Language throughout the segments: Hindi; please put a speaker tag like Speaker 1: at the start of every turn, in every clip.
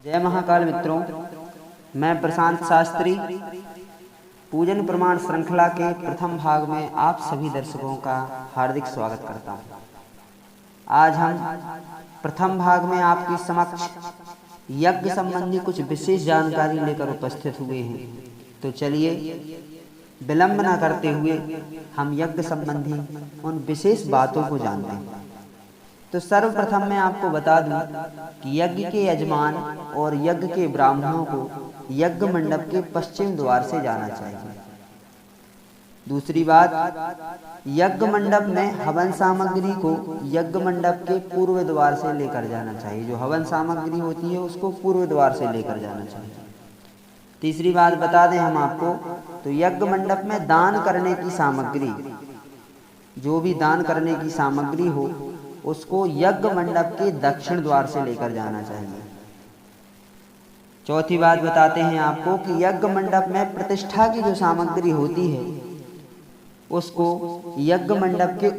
Speaker 1: जय महाकाल मित्रों, मैं प्रशांत शास्त्री पूजन प्रमाण श्रृंखला के प्रथम भाग में आप सभी दर्शकों का हार्दिक स्वागत करता हूं। आज हम प्रथम भाग में आपके समक्ष यज्ञ संबंधी कुछ विशेष जानकारी लेकर उपस्थित हुए हैं। तो चलिए विलंब न करते हुए हम यज्ञ संबंधी उन विशेष बातों को जानते हैं। तो सर्वप्रथम मैं आपको बता दूं कि यज्ञ के यजमान और यज्ञ के ब्राह्मणों को यज्ञ मंडप के पश्चिम द्वार से जाना चाहिए। दूसरी बात, यज्ञ मंडप में हवन सामग्री को यज्ञ मंडप के पूर्व द्वार से लेकर जाना चाहिए। जो हवन सामग्री होती है उसको पूर्व द्वार से लेकर जाना चाहिए। तीसरी बात बता दें हम आपको, तो यज्ञ मंडप में दान करने की सामग्री, जो भी दान करने की सामग्री हो उसको यज्ञ मंडप के दक्षिण द्वार से लेकर जाना चाहिए। चौथी बात बताते हैं आपको कि यज्ञ मंडप में प्रतिष्ठा की जो सामग्री होती है उसको यज्ञ मंडप के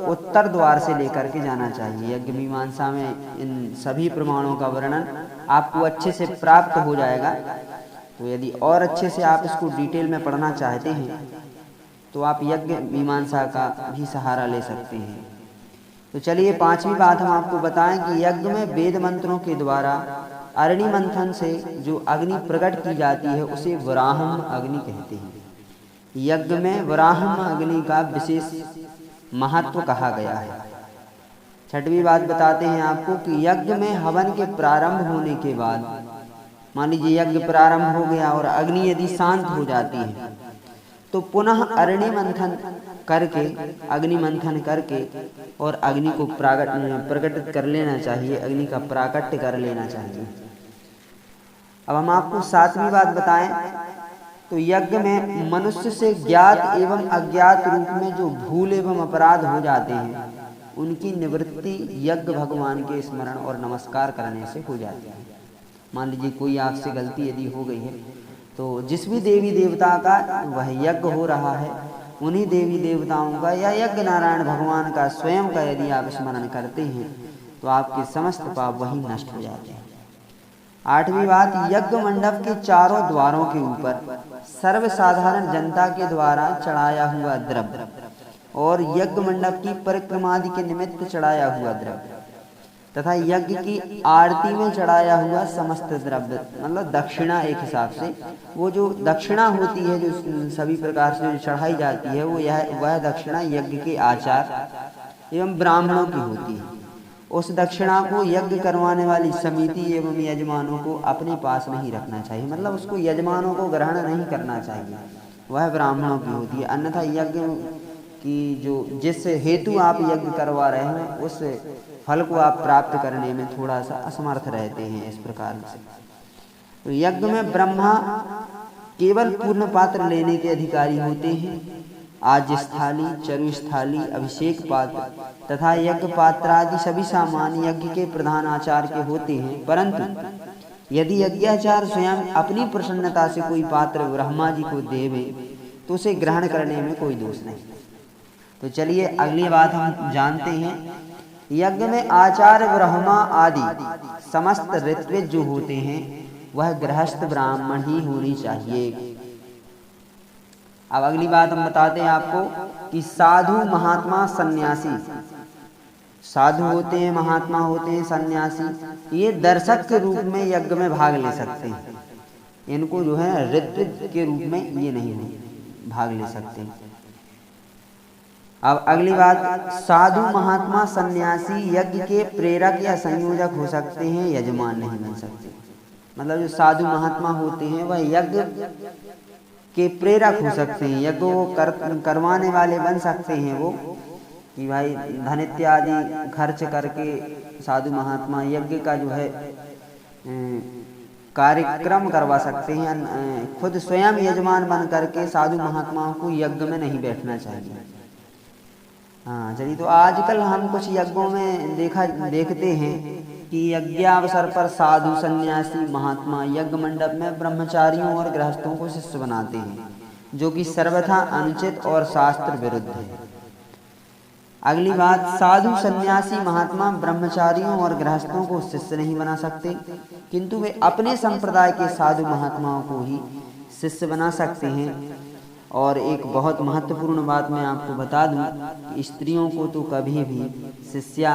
Speaker 1: उत्तर द्वार से लेकर के जाना चाहिए। यज्ञ मीमांसा में इन सभी प्रमाणों का वर्णन आपको अच्छे से प्राप्त हो जाएगा। तो यदि और अच्छे से आप इसको डिटेल में पढ़ना चाहते हैं तो आप यज्ञ मीमांसा का भी सहारा ले सकते हैं। तो चलिए पांचवी बात हम आपको बताएं कि यज्ञ में वेद मंत्रों के द्वारा अरणि मंथन से जो अग्नि प्रकट की जाती है उसे वराहम अग्नि कहते हैं। यज्ञ में वराहम अग्नि का विशेष महत्व कहा गया है। छठवीं बात बताते हैं आपको कि यज्ञ में हवन के प्रारंभ होने के बाद, मान लीजिए यज्ञ प्रारंभ हो गया और अग्नि यदि शांत हो जाती है तो पुनः अरणि मंथन करके, अग्नि मंथन करके और अग्नि को प्रकट कर लेना चाहिए, अग्नि का प्राकट्य कर लेना चाहिए। अब हम आपको सातवीं बात बताएं तो यज्ञ में मनुष्य से ज्ञात एवं अज्ञात रूप में जो भूल एवं अपराध हो जाते हैं उनकी निवृत्ति यज्ञ भगवान के स्मरण और नमस्कार करने से हो जाती है। मान लीजिए कोई आपसे गलती यदि हो गई है तो जिस भी देवी देवता का वह यज्ञ हो रहा है उन्हीं देवी देवताओं का या यज्ञ नारायण भगवान का स्वयं का यदि आप स्मरण करते हैं तो आपके समस्त पाप वहीं नष्ट हो जाते हैं। आठवीं बात, यज्ञ मंडप के चारों द्वारों के ऊपर सर्वसाधारण जनता के द्वारा चढ़ाया हुआ द्रव्य और यज्ञ मंडप की परिक्रमा आदि के निमित्त चढ़ाया हुआ द्रव्य तथा यज्ञ की आरती में चढ़ाया हुआ समस्त द्रव्य, मतलब दक्षिणा, एक हिसाब से वो जो दक्षिणा होती है जो सभी प्रकार से चढ़ाई जाती है वह दक्षिणा यज्ञ के आचार एवं ब्राह्मणों की होती है। उस दक्षिणा को यज्ञ करवाने वाली समिति एवं यजमानों को अपने पास नहीं रखना चाहिए, मतलब उसको यजमानों को ग्रहण नहीं करना चाहिए, वह ब्राह्मणों की होती है। अन्यथा यज्ञ की जो जिस हेतु आप यज्ञ करवा रहे हैं उस फल को आप प्राप्त करने में थोड़ा सा असमर्थ रहते हैं। इस प्रकार से तो यज्ञ में ब्रह्मा केवल पूर्ण पात्र लेने के अधिकारी होते हैं। आज्य स्थाली, चरु स्थाली, अभिषेक पात्र तथा यज्ञ पात्र आदि सभी सामान यज्ञ के प्रधान आचार के होते हैं। परंतु यदि यज्ञाचार स्वयं अपनी प्रसन्नता से कोई पात्र ब्रह्मा जी को देवे तो उसे ग्रहण करने में कोई दोष नहीं। तो चलिए अगली बात हम जानते हैं। यज्ञ में आचार्य ब्रह्मा आदि समस्त ऋत्विज जो होते हैं वह गृहस्थ ब्राह्मण ही होनी चाहिए। अब अगली बात हम बताते हैं आपको कि साधु, महात्मा, सन्यासी, साधु होते हैं, महात्मा होते हैं, सन्यासी, ये दर्शक के रूप में यज्ञ में भाग ले सकते हैं। इनको जो है ऋत्विज के रूप में ये नहीं भाग ले सकते। अब अगली बात, साधु, महात्मा, सन्यासी यज्ञ के प्रेरक या संयोजक हो सकते हैं, यजमान नहीं बन सकते। मतलब जो साधु महात्मा होते हैं वह यज्ञ के प्रेरक हो सकते हैं, यज्ञ को करवाने वाले बन सकते हैं। वो कि भाई धन इत्यादि खर्च करके साधु महात्मा यज्ञ का जो है कार्यक्रम करवा सकते हैं। खुद स्वयं यजमान बन करके साधु महात्माओं को यज्ञ में नहीं बैठना चाहिए। हाँ चलिए, तो आजकल हम कुछ यज्ञों में देखते हैं कि यज्ञावसर पर साधु, सन्यासी, महात्मा यज्ञ मंडप में ब्रह्मचारियों और गृहस्थों को शिष्य बनाते हैं, जो कि सर्वथा अनुचित और शास्त्र विरुद्ध है। अगली बात, साधु सन्यासी महात्मा ब्रह्मचारियों और गृहस्थों को शिष्य नहीं बना सकते, किंतु वे अपने संप्रदाय के साधु महात्माओं को ही शिष्य बना सकते हैं। और एक बहुत महत्वपूर्ण बात मैं आपको बता दूं कि स्त्रियों को तो कभी भी शिष्या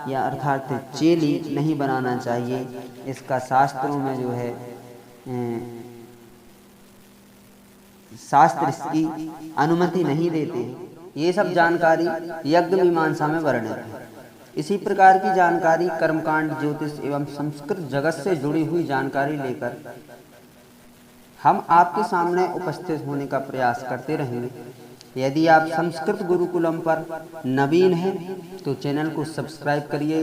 Speaker 1: या अर्थात चेली नहीं बनाना चाहिए। इसका शास्त्रों में जो है शास्त्र इसकी अनुमति नहीं देते। ये सब जानकारी यज्ञ मीमांसा में वर्णित है। इसी प्रकार की जानकारी कर्मकांड, ज्योतिष एवं संस्कृत जगत से जुड़ी हुई जानकारी लेकर हम आपके सामने उपस्थित होने का प्रयास करते रहेंगे। यदि आप संस्कृत गुरुकुलम पर नवीन हैं तो चैनल को सब्सक्राइब करिए।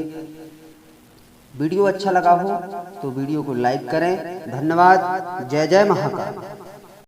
Speaker 1: वीडियो अच्छा लगा हो तो वीडियो को लाइक करें। धन्यवाद। जय जय महाकाल।